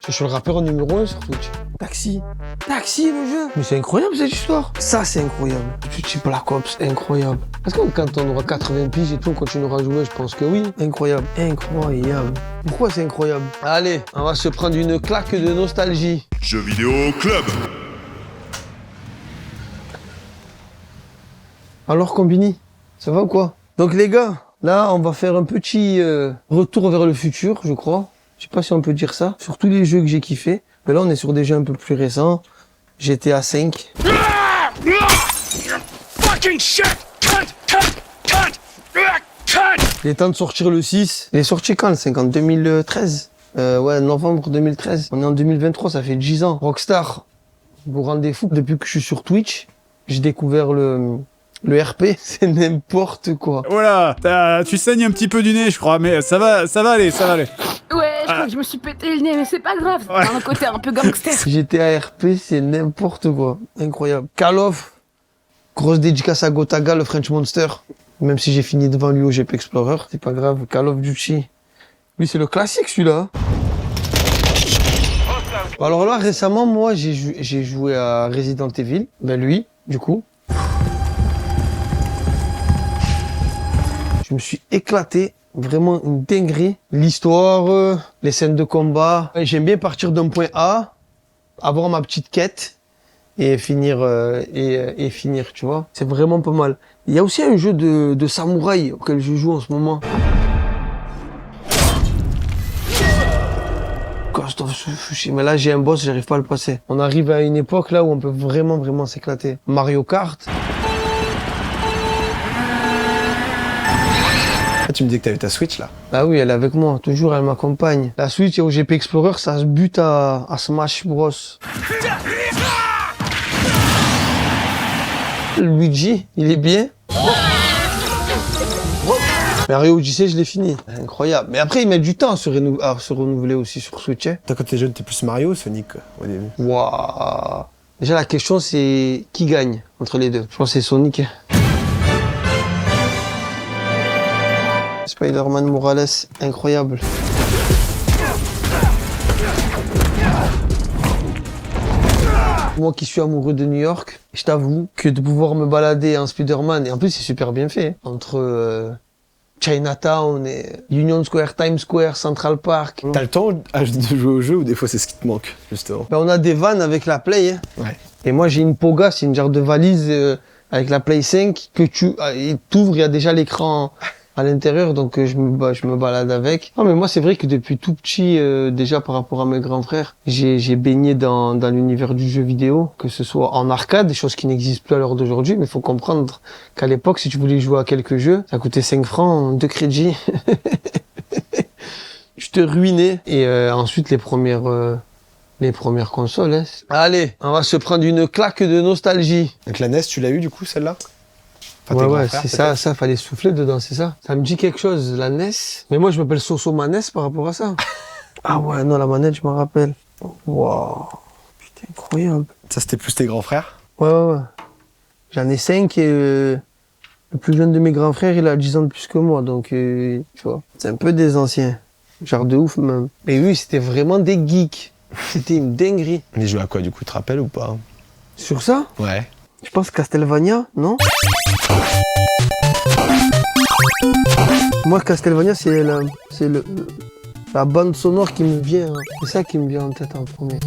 Je suis le rappeur numéro 1 sur Twitch. Taxi. Taxi, le jeu. Mais c'est incroyable cette histoire. Ça, c'est incroyable. Twitch Black Ops, incroyable. Est-ce que quand on aura 80 piges et tout, on continuera à jouer? Je pense que oui. Incroyable. Incroyable. Pourquoi c'est incroyable? Allez, on va se prendre une claque de nostalgie. Jeux vidéo club. Alors, Combini, ça va ou quoi? Donc les gars, là, on va faire un petit retour vers le futur, je crois. Je sais pas si on peut dire ça. Sur tous les jeux que j'ai kiffé. Mais là, on est sur des jeux un peu plus récents. GTA 5. Il est temps de sortir le 6. Il est sorti quand le 5? En 2013. Ouais, novembre 2013. On est en 2023, ça fait 10 ans. Rockstar, vous vous rendez fou. Depuis que je suis sur Twitch, j'ai découvert le RP, c'est n'importe quoi. Voilà, tu saignes un petit peu du nez, je crois, mais ça va aller, ça va aller. Ouais, je crois que je me suis pété le nez, mais c'est pas grave. Ouais. T'as un côté un peu gangster. GTA RP, c'est n'importe quoi. Incroyable. Call of, grosse dédicace à Gotaga, le French Monster. Même si j'ai fini devant lui au GP Explorer, c'est pas grave. Call of Duty. Lui, c'est le classique, celui-là. Alors là, récemment, moi, j'ai joué à Resident Evil. Ben lui, du coup. Je me suis éclaté. Vraiment une dinguerie. L'histoire, les scènes de combat. J'aime bien partir d'un point A, avoir ma petite quête et finir, finir, tu vois. C'est vraiment pas mal. Il y a aussi un jeu de samouraï auquel je joue en ce moment. Ghost of Tsushima. Mais là, j'ai un boss, j'arrive pas à le passer. On arrive à une époque là où on peut vraiment s'éclater. Mario Kart. Ah, tu me dis que t'avais ta Switch là. Bah oui, elle est avec moi, toujours elle m'accompagne. La Switch et au GP Explorer, ça se bute à Smash Bros. Luigi, il est bien. Mario Odyssey, je l'ai fini. Incroyable. Mais après, ils mettent du temps à se renouveler aussi sur Switch. Hein. Toi, quand t'es jeune, t'es plus Mario ou Sonic au début? Waouh. Déjà, la question, c'est qui gagne entre les deux? Je pense que c'est Sonic. Spider-Man Morales, incroyable. Moi qui suis amoureux de New York, je t'avoue que de pouvoir me balader en Spider-Man, et en plus c'est super bien fait, entre Chinatown et Union Square, Times Square, Central Park. T'as le temps de jouer au jeu ou des fois c'est ce qui te manque, justement? Ben, on a des vannes avec la Play. Hein. Ouais. Et moi j'ai une Poga, c'est une genre de valise avec la Play 5 que tu t'ouvres, il y a déjà l'écran à l'intérieur, donc je me balade avec. Non mais moi c'est vrai que depuis tout petit, déjà par rapport à mes grands frères, j'ai baigné dans l'univers du jeu vidéo, que ce soit en arcade, des choses qui n'existent plus à l'heure d'aujourd'hui, mais il faut comprendre qu'à l'époque, si tu voulais jouer à quelques jeux, ça coûtait 5 francs, 2 crédits. Je te ruinais. Et ensuite les premières consoles. Hein. Allez, on va se prendre une claque de nostalgie. Donc la NES, tu l'as eu du coup, celle-là? Enfin, Ouais, c'est ça, fallait souffler dedans, c'est ça. Ça me dit quelque chose, la NES. Mais moi, je m'appelle Soso Manès par rapport à ça. Ah ouais, non, la manette, je m'en rappelle. Waouh. Putain, incroyable. Ça, c'était plus tes grands frères? Ouais. J'en ai 5 et le plus jeune de mes grands frères, il a 10 ans de plus que moi, donc, tu vois. C'est un peu des anciens. Genre de ouf, même. Mais oui, c'était vraiment des geeks. C'était une dinguerie. Mais joué à quoi, du coup, tu te rappelles ou pas? Sur ça? Ouais. Je pense Castlevania, non? Moi, Castlevania, c'est la bande sonore qui me vient. Hein. C'est ça qui me vient en tête en premier.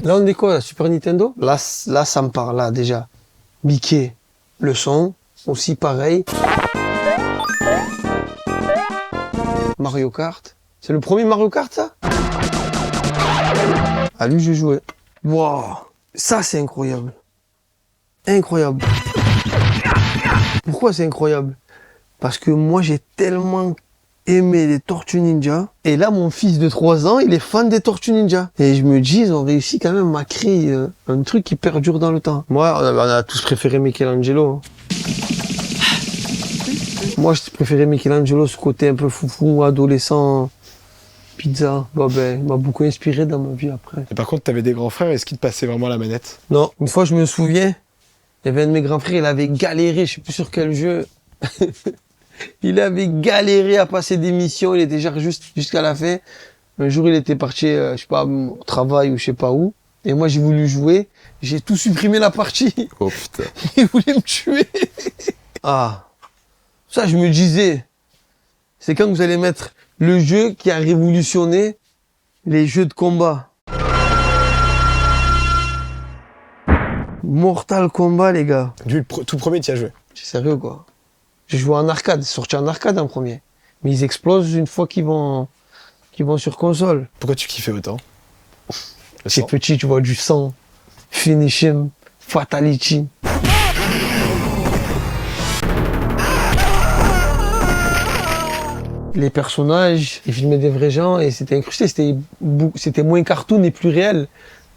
Là, on est quoi, la Super Nintendo? Là, ça me parle, là, déjà. Mickey, le son, aussi pareil. Mario Kart. C'est le premier Mario Kart, ça? À lui, j'ai joué. Waouh, ça, c'est incroyable. Incroyable. Pourquoi c'est incroyable? Parce que moi, j'ai tellement aimé les Tortues Ninja. Et là, mon fils de 3 ans, il est fan des Tortues Ninja. Et je me dis, ils ont réussi quand même à créer un truc qui perdure dans le temps. Moi, on a tous préféré Michelangelo. Moi, j'ai préféré Michelangelo, ce côté un peu foufou, adolescent, pizza. Bah, il m'a beaucoup inspiré dans ma vie après. Et par contre, t'avais des grands frères, est-ce qu'ils te passaient vraiment la manette? Non, une fois, je me souviens, il y avait un de mes grands frères, il avait galéré, je sais plus sur quel jeu. Il avait galéré à passer des missions, il était genre juste jusqu'à la fin. Un jour, il était parti, je sais pas, au travail ou je sais pas où. Et moi, j'ai voulu jouer. J'ai tout supprimé la partie. Oh putain. Il voulait me tuer. Ah. Ça, je me disais, c'est quand vous allez mettre le jeu qui a révolutionné les jeux de combat. Mortal Kombat, les gars. Lui, tout premier, tu y as joué. C'est sérieux, quoi. J'ai joué en arcade, c'est sorti en arcade en premier. Mais ils explosent une fois qu'ils vont sur console. Pourquoi tu kiffais autant? Le C'est sang. petit, tu vois, du sang, finish him, fatality. Les personnages, ils filmaient des vrais gens et c'était incrusté, c'était moins cartoon et plus réel.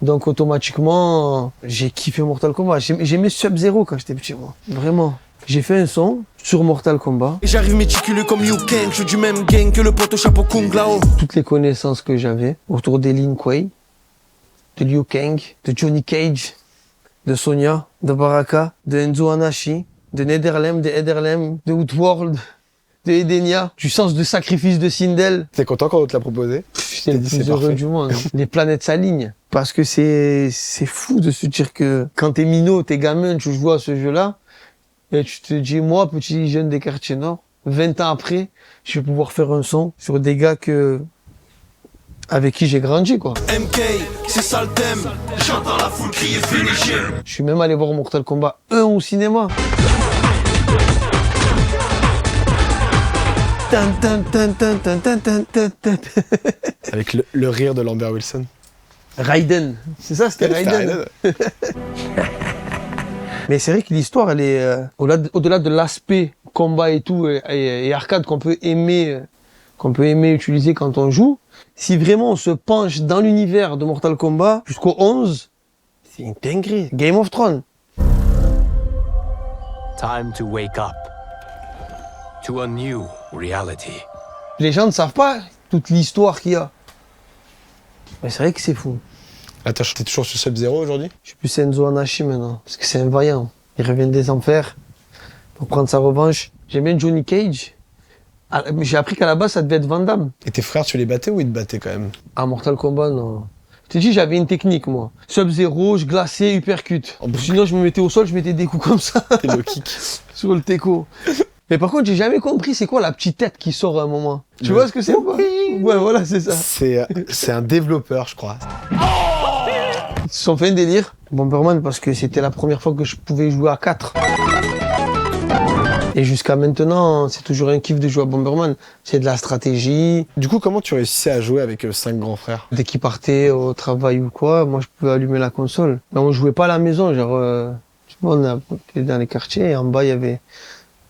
Donc automatiquement, j'ai kiffé Mortal Kombat. J'aimais Sub-Zero quand j'étais petit, moi. Vraiment. J'ai fait un son sur Mortal Kombat. Et j'arrive méticuleux comme Liu Kang, je suis du même gang que le pote au chapeau Kung Lao. Toutes les connaissances que j'avais autour des Lin Kuei, de Liu Kang, de Johnny Cage, de Sonya, de Baraka, de Enzo Anashi, de Netherlem, de Outworld, de Edenia, du sens de sacrifice de Sindel. T'es content quand on te l'a proposé? J'étais le dit, plus c'est heureux parfait. du monde. Les planètes s'alignent. Parce que c'est fou de se dire que quand t'es minot, t'es gamin, tu joues à ce jeu-là, et tu te dis, moi, petit jeune des quartiers nord, 20 ans après, je vais pouvoir faire un son sur des gars avec qui j'ai grandi, quoi. MK, c'est ça le thème. J'entends la foule crier finish him. Je suis même allé voir Mortal Kombat 1 au cinéma. Tan, tan, tan, tan, tan, tan, tan, tan, tan. Avec le rire de Lambert Wilson. Raiden. C'est ça, c'était Raiden. Mais c'est vrai que l'histoire, elle est au-delà de l'aspect combat et tout et arcade qu'on peut aimer utiliser quand on joue. Si vraiment on se penche dans l'univers de Mortal Kombat jusqu'au 11, c'est une dinguerie. Game of Thrones. Time to wake up to a new reality. Les gens ne savent pas toute l'histoire qu'il y a. Mais c'est vrai que c'est fou. Attends, t'es toujours sur Sub-Zero aujourd'hui? Je suis plus Enzo Anashi maintenant, parce que c'est un vaillant. Il revient des enfers pour prendre sa revanche. J'aime bien Johnny Cage. Ah, mais j'ai appris qu'à la base, ça devait être Van Damme. Et tes frères, tu les battais ou ils te battaient quand même? Ah, Mortal Kombat, non. Je t'ai dit, j'avais une technique, moi. Sub-Zero, je glaçais, uppercut. Sinon, je me mettais au sol, je mettais des coups comme ça. T'es le kick. Sur le teco. Mais par contre, j'ai jamais compris c'est quoi la petite tête qui sort à un moment. Tu vois ce que c'est ou pas? Ouais, voilà, c'est ça. C'est un développeur, je crois. Ils se sont fait un délire. Bomberman, parce que c'était la première fois que je pouvais jouer à 4. Et jusqu'à maintenant, c'est toujours un kiff de jouer à Bomberman. C'est de la stratégie. Du coup, comment tu réussissais à jouer avec 5 grands frères? Dès qu'ils partaient au travail ou quoi, moi je pouvais allumer la console. Mais on jouait pas à la maison, genre, je sais pas, on était dans les quartiers et en bas il y avait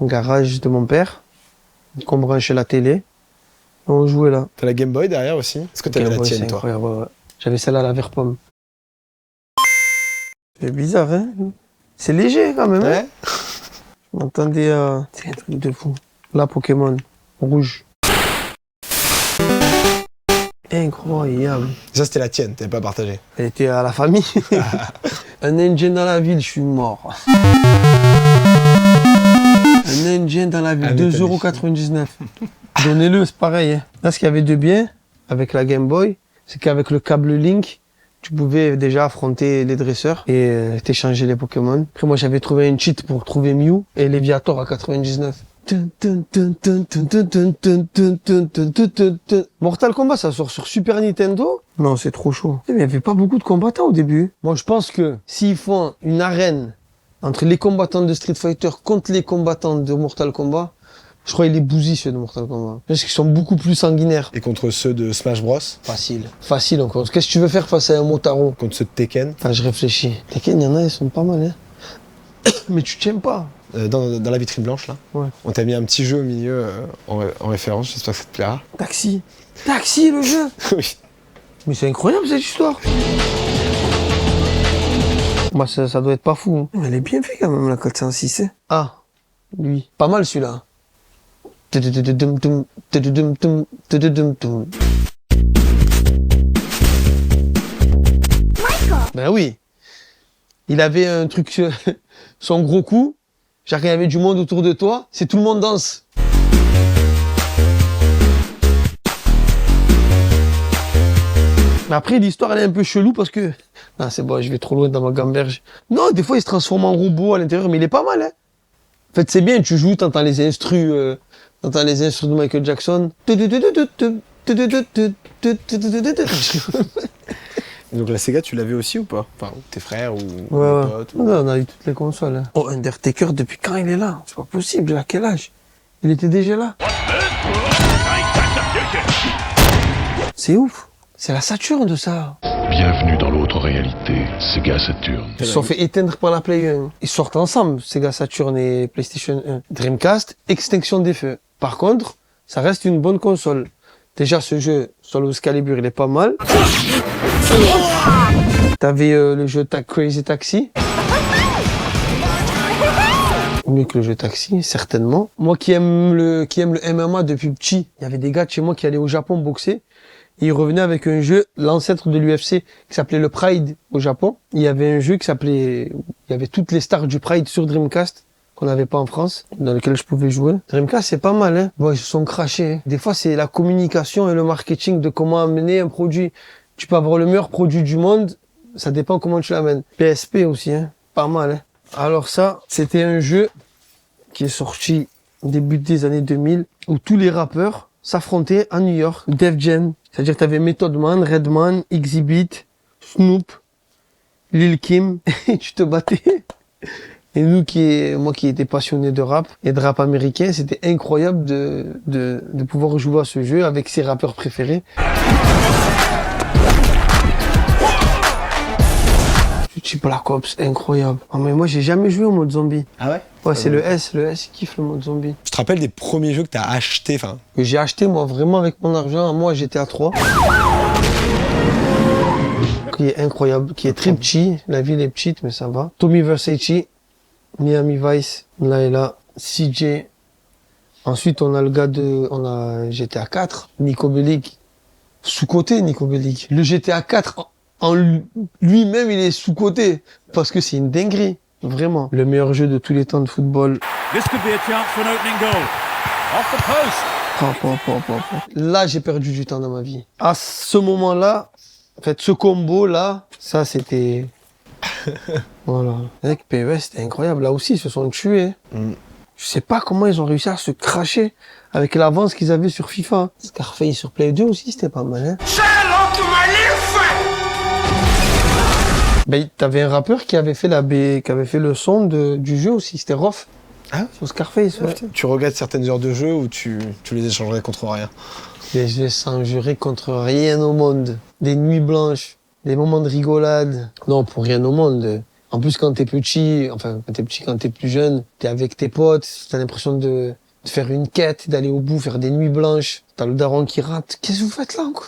un garage de mon père qu'on branchait la télé. Et on jouait là. T'as la Game Boy derrière aussi? Est-ce que t'avais la Ouais, tienne, c'est toi? incroyable, ouais. J'avais celle-là à la vert pomme. C'est bizarre, hein? C'est léger quand même, hein? Ouais. Je m'entendais à... C'est un truc de fou. Là, Pokémon. Rouge. Incroyable. Ça, c'était la tienne, t'avais pas partagé. Elle était à la famille. Un Indien dans la ville, je suis mort. Un Indien dans la ville, Ah, mais t'as 2,99 €. Donnez-le, c'est pareil. Hein. Là, ce qu'il y avait de bien avec la Game Boy, c'est qu'avec le câble Link, tu pouvais déjà affronter les dresseurs et t'échanger les Pokémon. Après, moi, j'avais trouvé un cheat pour trouver Mew et Léviator à 99. Mortal Kombat, ça sort sur Super Nintendo? Non, c'est trop chaud. Mais il n'y avait pas beaucoup de combattants au début. Moi, je pense que s'ils font une arène entre les combattants de Street Fighter contre les combattants de Mortal Kombat, je crois qu'ils les bousillent ceux de Mortal Kombat. Parce qu'ils sont beaucoup plus sanguinaires. Et contre ceux de Smash Bros? Facile. Facile encore. Qu'est-ce que tu veux faire face à un Motaro? Contre ceux de Tekken? Attends, je réfléchis. Tekken, il y en a, ils sont pas mal, hein. Mais tu tiens pas. Dans la vitrine blanche, là, Ouais. on t'a mis un petit jeu au milieu en référence, j'espère que ça te plaira. Taxi. Taxi, le jeu. Oui. Mais c'est incroyable cette histoire. Bah, ça doit être pas fou. Hein. Elle est bien faite quand même, la 406. Hein. Ah, lui. Pas mal celui-là. Ben oui. Il avait un truc, son gros coup. Genre, quand il y avait du monde autour de toi, c'est tout le monde danse. Mais après, l'histoire, elle est un peu chelou parce que... Non, c'est bon, je vais trop loin dans ma gamberge. Non, des fois, il se transforme en robot à l'intérieur, mais il est pas mal, hein. En fait, c'est bien, tu joues, t'entends les instrus de Michael Jackson. Donc la Sega, tu l'avais aussi ou pas? Enfin, tes frères ou Ouais, tes potes ou... ouais, on a eu toutes les consoles. Hein. Oh, Undertaker, depuis quand il est là? C'est pas possible, à quel âge? Il était déjà là. C'est ouf. C'est la Saturn de ça. Bienvenue dans l'autre réalité, Sega Saturn. Ils se sont fait éteindre par la Play 1. Ils sortent ensemble, Sega Saturn et PlayStation 1. Dreamcast, extinction des feux. Par contre, ça reste une bonne console. Déjà, ce jeu, Soul Calibur, il est pas mal. T'avais le jeu Crazy Taxi. Mieux que le jeu Taxi, certainement. Moi qui aime le MMA depuis petit, il y avait des gars de chez moi qui allaient au Japon boxer. Et ils revenaient avec un jeu, l'ancêtre de l'UFC, qui s'appelait le Pride au Japon. Il y avait un jeu qui s'appelait... Il y avait toutes les stars du Pride sur Dreamcast, qu'on n'avait pas en France, dans lequel je pouvais jouer. Dreamcast, c'est pas mal, hein. Bon, ils se sont crachés. Hein. Des fois, c'est la communication et le marketing de comment amener un produit. Tu peux avoir le meilleur produit du monde, ça dépend comment tu l'amènes. PSP aussi, hein. Pas mal, hein. Alors ça, c'était un jeu qui est sorti au début des années 2000, où tous les rappeurs s'affrontaient à New York. Def Jam. C'est-à-dire que t'avais Method Man, Redman, Exhibit, Snoop, Lil Kim, et tu te battais. Et moi qui étais passionné de rap et de rap américain, c'était incroyable de pouvoir jouer à ce jeu avec ses rappeurs préférés. Petit Black Ops, incroyable. Oh, mais moi j'ai jamais joué au mode zombie. Ah ouais? Ouais, c'est le S qui kiffe le mode zombie. Tu te rappelles des premiers jeux que t'as achetés, enfin... Que j'ai acheté moi vraiment avec mon argent, moi j'étais à 3. Qui est incroyable, qui est très petit, la ville est petite mais ça va. Tommy Versace, Miami Vice, là et là, CJ. Ensuite on a le gars GTA 4, Nico Bellic. Sous-côté Nico Bellic. Le GTA 4 en lui-même il est sous-côté parce que c'est une dinguerie. Vraiment. Le meilleur jeu de tous les temps de football. Là, j'ai perdu du temps dans ma vie. À ce moment-là, en fait, ce combo-là, ça, c'était... Voilà. Avec PES, c'était incroyable. Là aussi, ils se sont tués. Je sais pas comment ils ont réussi à se cracher avec l'avance qu'ils avaient sur FIFA. Scarface sur Play 2 aussi, c'était pas mal, hein. Ben, t'avais un rappeur qui avait fait qui avait fait le son du jeu aussi, c'était Rof. Ah, sur Scarface, ouais. Tu regrettes certaines heures de jeu ou tu les échangerais contre rien? Et je les échangerais contre rien au monde. Des nuits blanches, des moments de rigolade. Non, pour rien au monde. En plus, quand t'es petit, quand t'es plus jeune, t'es avec tes potes, t'as l'impression de faire une quête, d'aller au bout, faire des nuits blanches. T'as le daron qui rate. Qu'est-ce que vous faites là, quoi?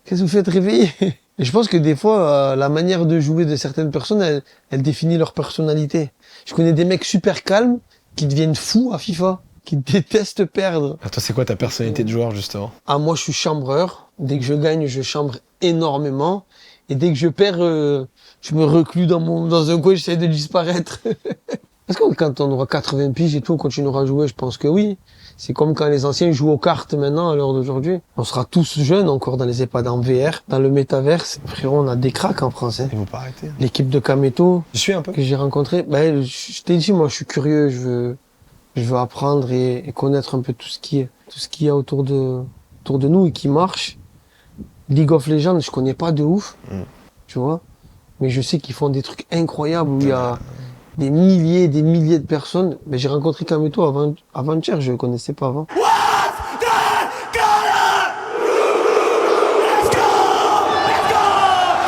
Qu'est-ce que vous faites réveiller? Et je pense que des fois, la manière de jouer de certaines personnes, elle définit leur personnalité. Je connais des mecs super calmes qui deviennent fous à FIFA, qui détestent perdre. Ah, toi, c'est quoi ta personnalité de joueur, justement? Ah, moi, je suis chambreur. Dès que je gagne, je chambre énormément. Et dès que je perds, je me reclus dans un coin, j'essaie de disparaître. Parce que quand on aura 80 piges et tout, on continuera à jouer, je pense que oui. C'est comme quand les anciens jouent aux cartes maintenant, à l'heure d'aujourd'hui. On sera tous jeunes encore dans les EHPAD en VR, dans le métaverse. Frérot, on a des cracks en France, hein. Ils vont pas arrêter. L'équipe de Kameto. Je suis un peu. Que j'ai rencontré. Ben, je t'ai dit, moi, je suis curieux, je veux apprendre et connaître un peu tout ce qu'il y a autour de nous et qui marche. League of Legends, je connais pas de ouf. Tu vois. Mais je sais qu'ils font des trucs incroyables où il y a des milliers de personnes. Mais j'ai rencontré Kameto avant-hier, je le connaissais pas avant.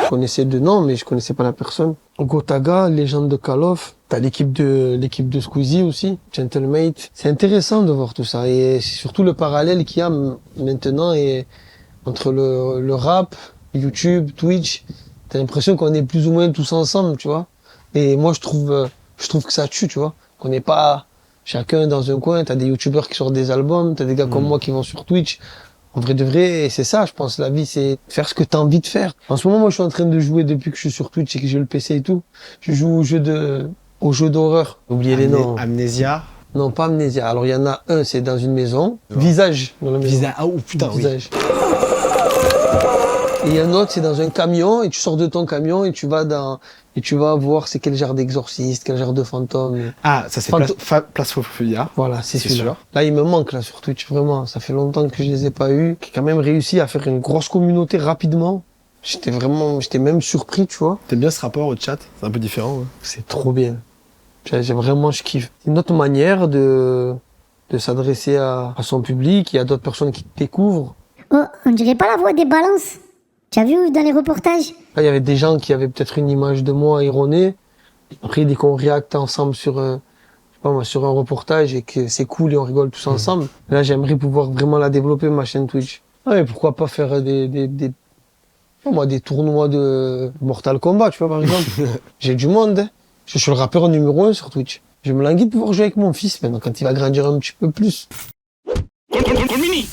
Je connaissais de nom, mais je connaissais pas la personne. Gotaga, légende de Call of. T'as l'équipe de Squeezie aussi, Gentlemate. C'est intéressant de voir tout ça. Et c'est surtout le parallèle qu'il y a maintenant entre le rap, YouTube, Twitch. T'as l'impression qu'on est plus ou moins tous ensemble, tu vois. Et moi, je trouve que ça tue, tu vois. Qu'on n'est pas chacun dans un coin. T'as des youtubeurs qui sortent des albums, t'as des gars comme moi qui vont sur Twitch. En vrai de vrai, c'est ça, je pense. La vie, c'est faire ce que t'as envie de faire. En ce moment, moi, je suis en train de jouer depuis que je suis sur Twitch et que j'ai le PC et tout. Je joue aux jeux d'horreur. Oubliez les noms. Amnesia. Non, pas Amnesia. Alors, il y en a un, c'est dans une maison. Visage. Dans la maison. Visage. Ah, oh putain, Visage. Et il y a un autre, c'est dans un camion, et tu sors de ton camion, et tu vas voir c'est quel genre d'exorciste, quel genre de fantôme. Ah, ça c'est Place Fofouillard. Voilà, c'est C'est celui-là. sûr. Là, il me manque, là, sur Twitch, vraiment. Ça fait longtemps que je les ai pas eus. J'ai quand même réussi à faire une grosse communauté rapidement. J'étais même surpris, tu vois. T'aimes bien ce rapport au chat? C'est un peu différent, ouais. C'est trop bien. Je kiffe. C'est une autre manière de s'adresser à son public. Il y a d'autres personnes qui te découvrent. Oh, on dirait pas la voix des balances. Tu as vu dans les reportages? Là, il y avait des gens qui avaient peut-être une image de moi erronée. Après, dès qu'on réacte ensemble sur un reportage et que c'est cool et on rigole tous ensemble, là, j'aimerais pouvoir vraiment la développer, ma chaîne Twitch. Ah, mais pourquoi pas faire des tournois de Mortal Kombat, tu vois, par exemple. J'ai du monde, hein. Je suis le rappeur numéro 1 sur Twitch. Je me languis de pouvoir jouer avec mon fils maintenant, quand il va grandir un petit peu plus. Colmini.